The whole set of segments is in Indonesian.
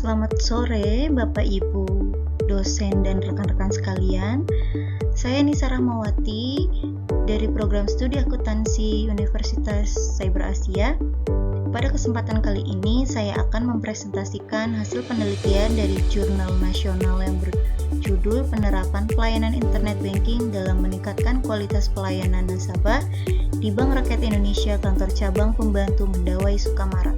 Selamat sore Bapak Ibu, dosen dan rekan-rekan sekalian. Saya Nisa Rahmawati dari program studi akuntansi Universitas Cyber Asia. Pada kesempatan kali ini saya akan mempresentasikan hasil penelitian dari jurnal nasional yang berjudul Penerapan Pelayanan Internet Banking dalam Meningkatkan Kualitas Pelayanan Nasabah di Bank Rakyat Indonesia Kantor Cabang Pembantu Mendawai Sukamara.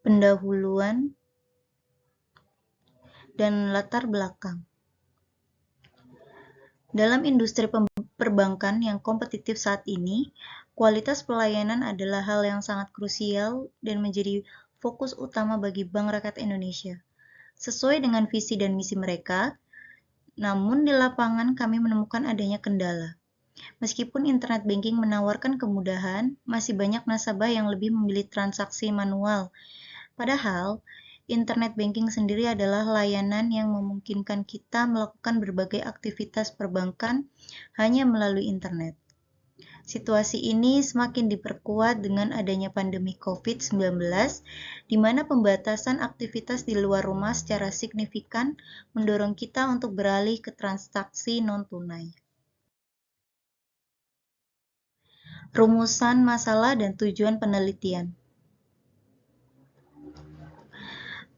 Pendahuluan dan latar belakang. Dalam industri perbankan yang kompetitif saat ini, kualitas pelayanan adalah hal yang sangat krusial dan menjadi fokus utama bagi Bank Rakyat Indonesia. Sesuai dengan visi dan misi mereka, namun di lapangan kami menemukan adanya kendala. Meskipun internet banking menawarkan kemudahan, masih banyak nasabah yang lebih memilih transaksi manual. Padahal, internet banking sendiri adalah layanan yang memungkinkan kita melakukan berbagai aktivitas perbankan hanya melalui internet. Situasi ini semakin diperkuat dengan adanya pandemi COVID-19, di mana pembatasan aktivitas di luar rumah secara signifikan mendorong kita untuk beralih ke transaksi non-tunai. Rumusan masalah dan tujuan penelitian.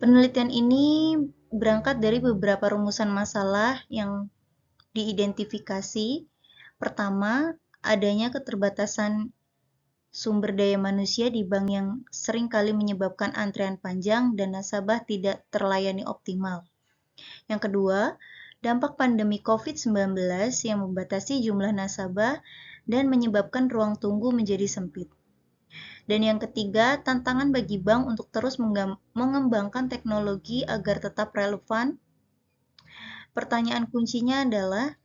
Penelitian ini berangkat dari beberapa rumusan masalah yang diidentifikasi. Pertama, adanya keterbatasan sumber daya manusia di bank yang seringkali menyebabkan antrean panjang dan nasabah tidak terlayani optimal. Yang kedua, dampak pandemi COVID-19 yang membatasi jumlah nasabah dan menyebabkan ruang tunggu menjadi sempit. Dan yang ketiga, tantangan bagi bank untuk terus mengembangkan teknologi agar tetap relevan. Pertanyaan kuncinya adalah,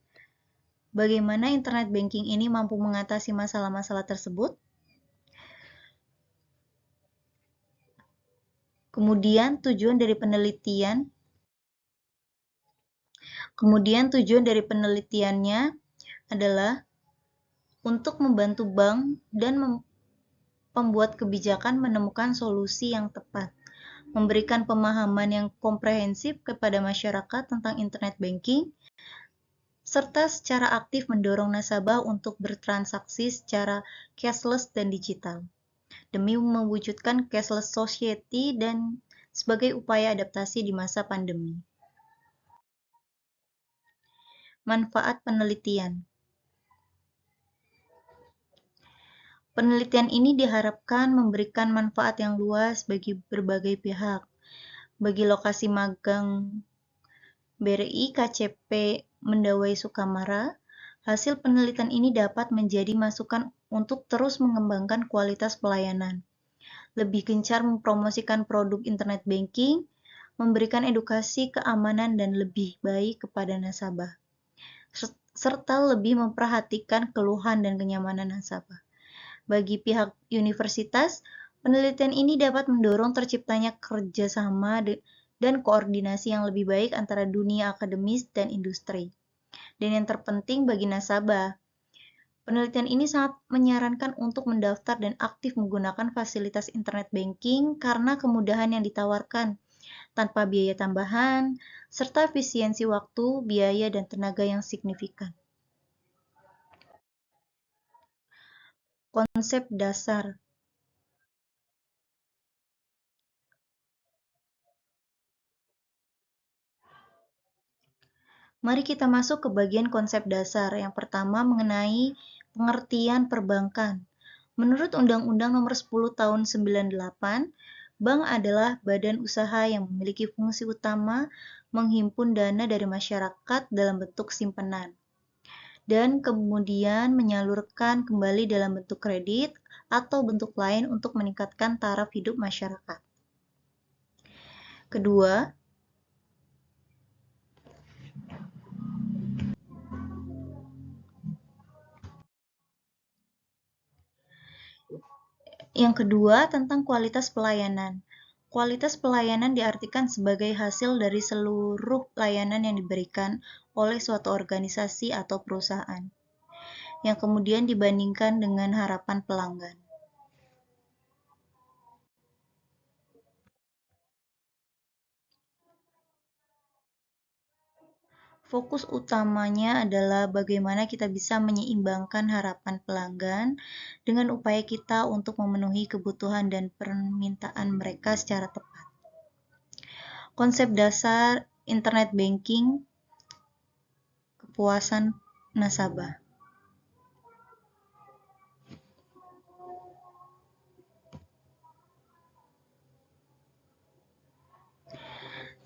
bagaimana internet banking ini mampu mengatasi masalah-masalah tersebut? Kemudian tujuan dari penelitiannya adalah untuk membantu bank dan pembuat kebijakan menemukan solusi yang tepat, memberikan pemahaman yang komprehensif kepada masyarakat tentang internet banking, serta secara aktif mendorong nasabah untuk bertransaksi secara cashless dan digital, demi mewujudkan cashless society dan sebagai upaya adaptasi di masa pandemi. Manfaat penelitian. Penelitian ini diharapkan memberikan manfaat yang luas bagi berbagai pihak, bagi lokasi magang BRI KCP Mendawai Sukamara, Hasil penelitian ini dapat menjadi masukan untuk terus mengembangkan kualitas pelayanan, lebih gencar mempromosikan produk internet banking, memberikan edukasi keamanan dan lebih baik kepada nasabah, serta lebih memperhatikan keluhan dan kenyamanan nasabah. Bagi pihak universitas, penelitian ini dapat mendorong terciptanya kerjasama dan koordinasi yang lebih baik antara dunia akademis dan industri. Dan yang terpenting bagi nasabah, penelitian ini sangat menyarankan untuk mendaftar dan aktif menggunakan fasilitas internet banking karena kemudahan yang ditawarkan, tanpa biaya tambahan, serta efisiensi waktu, biaya, dan tenaga yang signifikan. Konsep dasar. Mari kita masuk ke bagian konsep dasar. Yang pertama mengenai pengertian perbankan. Menurut Undang-Undang Nomor 10 Tahun 98, bank adalah badan usaha yang memiliki fungsi utama menghimpun dana dari masyarakat dalam bentuk simpanan dan kemudian menyalurkan kembali dalam bentuk kredit atau bentuk lain untuk meningkatkan taraf hidup masyarakat. Kedua, tentang kualitas pelayanan. Kualitas pelayanan diartikan sebagai hasil dari seluruh layanan yang diberikan oleh suatu organisasi atau perusahaan, yang kemudian dibandingkan dengan harapan pelanggan. Fokus utamanya adalah bagaimana kita bisa menyeimbangkan harapan pelanggan dengan upaya kita untuk memenuhi kebutuhan dan permintaan mereka secara tepat. Konsep dasar internet banking, kepuasan nasabah.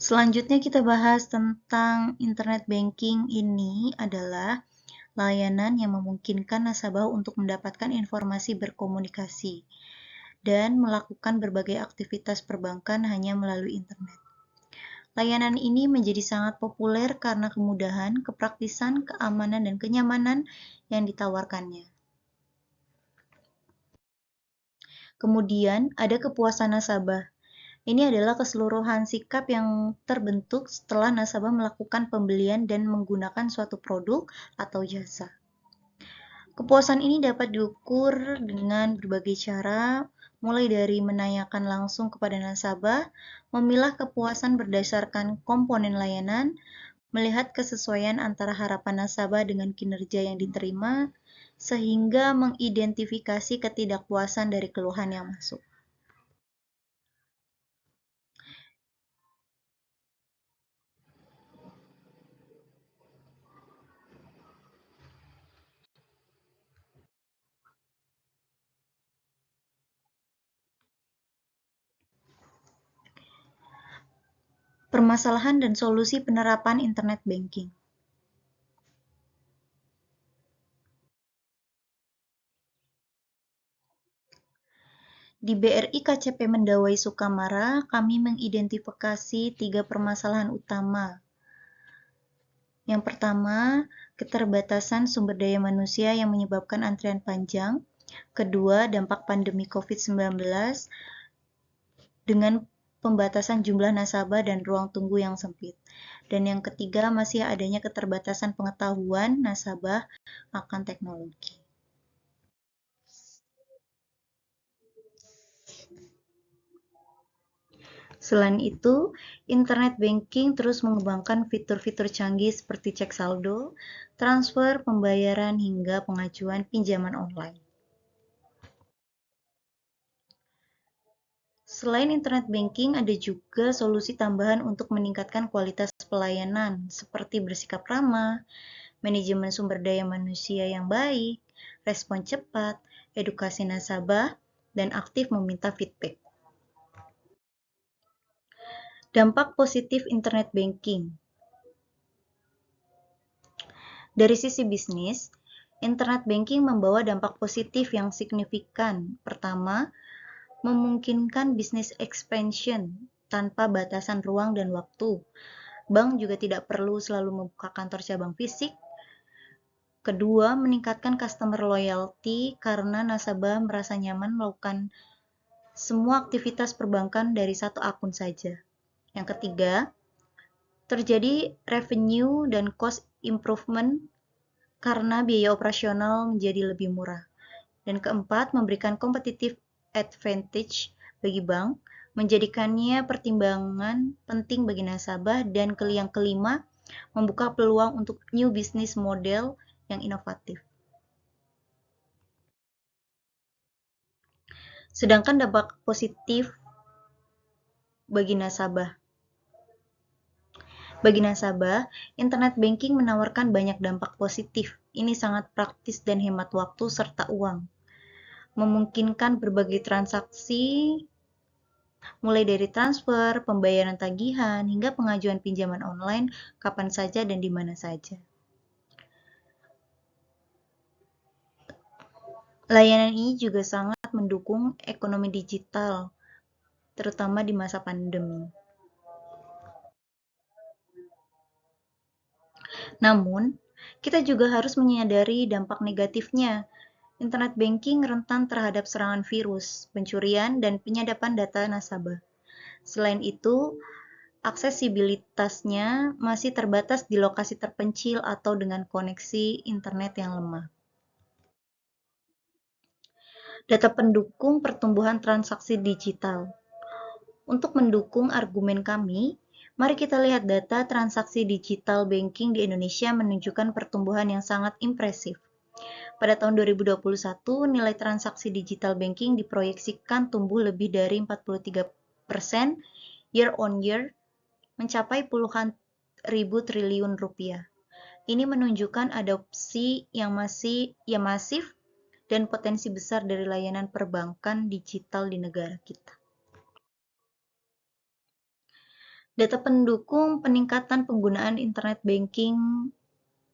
Selanjutnya kita bahas tentang internet banking. Ini adalah layanan yang memungkinkan nasabah untuk mendapatkan informasi berkomunikasi dan melakukan berbagai aktivitas perbankan hanya melalui internet. Layanan ini menjadi sangat populer karena kemudahan, kepraktisan, keamanan, dan kenyamanan yang ditawarkannya. Kemudian ada kepuasan nasabah. Ini adalah keseluruhan sikap yang terbentuk setelah nasabah melakukan pembelian dan menggunakan suatu produk atau jasa. Kepuasan ini dapat diukur dengan berbagai cara, mulai dari menanyakan langsung kepada nasabah, memilah kepuasan berdasarkan komponen layanan, melihat kesesuaian antara harapan nasabah dengan kinerja yang diterima, sehingga mengidentifikasi ketidakpuasan dari keluhan yang masuk. Permasalahan dan solusi penerapan internet banking. Di BRI KCP Mendawai Sukamara, kami mengidentifikasi 3 permasalahan utama. Yang pertama, keterbatasan sumber daya manusia yang menyebabkan antrian panjang. Kedua, dampak pandemi COVID-19 dengan pembatasan jumlah nasabah dan ruang tunggu yang sempit. Dan yang ketiga, masih adanya keterbatasan pengetahuan nasabah akan teknologi. Selain itu, internet banking terus mengembangkan fitur-fitur canggih seperti cek saldo, transfer, pembayaran, hingga pengajuan pinjaman online. Selain internet banking, ada juga solusi tambahan untuk meningkatkan kualitas pelayanan, seperti bersikap ramah, manajemen sumber daya manusia yang baik, respon cepat, edukasi nasabah, dan aktif meminta feedback. Dampak positif internet banking. Dari sisi bisnis, Internet banking membawa dampak positif yang signifikan. Pertama, memungkinkan bisnis expansion tanpa batasan ruang dan waktu. Bank juga tidak perlu selalu membuka kantor cabang fisik. Kedua, meningkatkan customer loyalty karena nasabah merasa nyaman melakukan semua aktivitas perbankan dari satu akun saja. Yang ketiga, terjadi revenue dan cost improvement karena biaya operasional menjadi lebih murah. Dan keempat, memberikan competitive advantage bagi bank, menjadikannya pertimbangan penting bagi nasabah, dan yang kelima, membuka peluang untuk new business model yang inovatif. Sedangkan dampak positif bagi nasabah. Bagi nasabah, internet banking menawarkan banyak dampak positif. Ini sangat praktis dan hemat waktu serta uang. Memungkinkan berbagai transaksi, mulai dari transfer, pembayaran tagihan, hingga pengajuan pinjaman online kapan saja dan di mana saja. Layanan ini juga sangat mendukung ekonomi digital, terutama di masa pandemi. Namun, kita juga harus menyadari dampak negatifnya. Internet banking rentan terhadap serangan virus, pencurian, dan penyadapan data nasabah. Selain itu, aksesibilitasnya masih terbatas di lokasi terpencil atau dengan koneksi internet yang lemah. Data pendukung pertumbuhan transaksi digital. Untuk mendukung argumen kami, mari kita lihat data transaksi digital banking di Indonesia menunjukkan pertumbuhan yang sangat impresif. Pada tahun 2021, nilai transaksi digital banking diproyeksikan tumbuh lebih dari 43% year on year, mencapai puluhan ribu triliun rupiah. Ini menunjukkan adopsi yang masif dan potensi besar dari layanan perbankan digital di negara kita. Data pendukung peningkatan penggunaan internet banking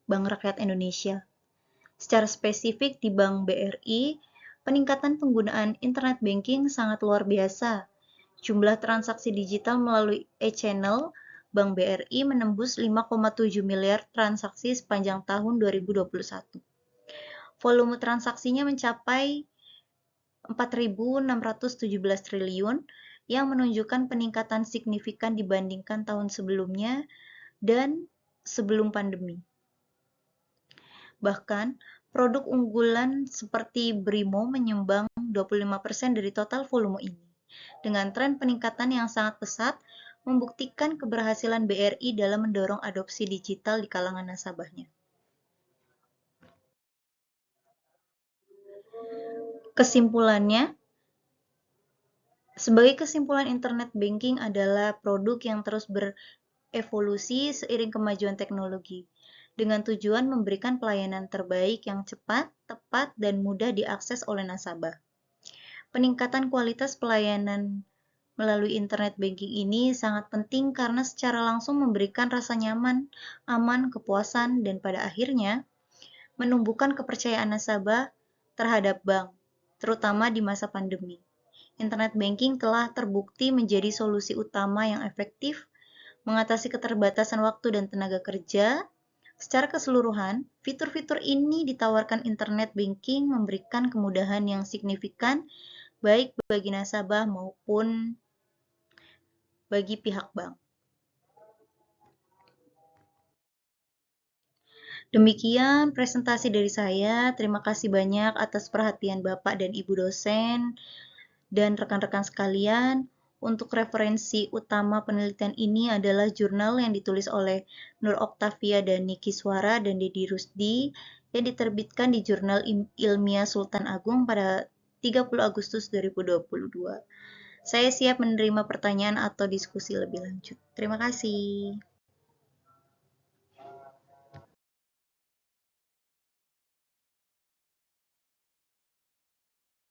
Bank Rakyat Indonesia. Secara spesifik di Bank BRI, peningkatan penggunaan internet banking sangat luar biasa. Jumlah transaksi digital melalui e-channel Bank BRI menembus 5,7 miliar transaksi sepanjang tahun 2021. Volume transaksinya mencapai 4.617 triliun yang menunjukkan peningkatan signifikan dibandingkan tahun sebelumnya dan sebelum pandemi. Bahkan, produk unggulan seperti Brimo menyumbang 25% dari total volume ini. Dengan tren peningkatan yang sangat pesat, membuktikan keberhasilan BRI dalam mendorong adopsi digital di kalangan nasabahnya. Kesimpulannya, sebagai kesimpulan, internet banking adalah produk yang terus berevolusi seiring kemajuan teknologi, dengan tujuan memberikan pelayanan terbaik yang cepat, tepat, dan mudah diakses oleh nasabah. Peningkatan kualitas pelayanan melalui internet banking ini sangat penting karena secara langsung memberikan rasa nyaman, aman, kepuasan, dan pada akhirnya menumbuhkan kepercayaan nasabah terhadap bank, terutama di masa pandemi. Internet banking telah terbukti menjadi solusi utama yang efektif mengatasi keterbatasan waktu dan tenaga kerja. Secara keseluruhan, fitur-fitur ini ditawarkan internet banking memberikan kemudahan yang signifikan baik bagi nasabah maupun bagi pihak bank. Demikian presentasi dari saya. Terima kasih banyak atas perhatian Bapak dan Ibu dosen dan rekan-rekan sekalian. Untuk referensi utama penelitian ini adalah jurnal yang ditulis oleh Nur Oktavia dan Niki Suara dan Dedi Rusdi yang diterbitkan di Jurnal Ilmiah Sultan Agung pada 30 Agustus 2022. Saya siap menerima pertanyaan atau diskusi lebih lanjut. Terima kasih.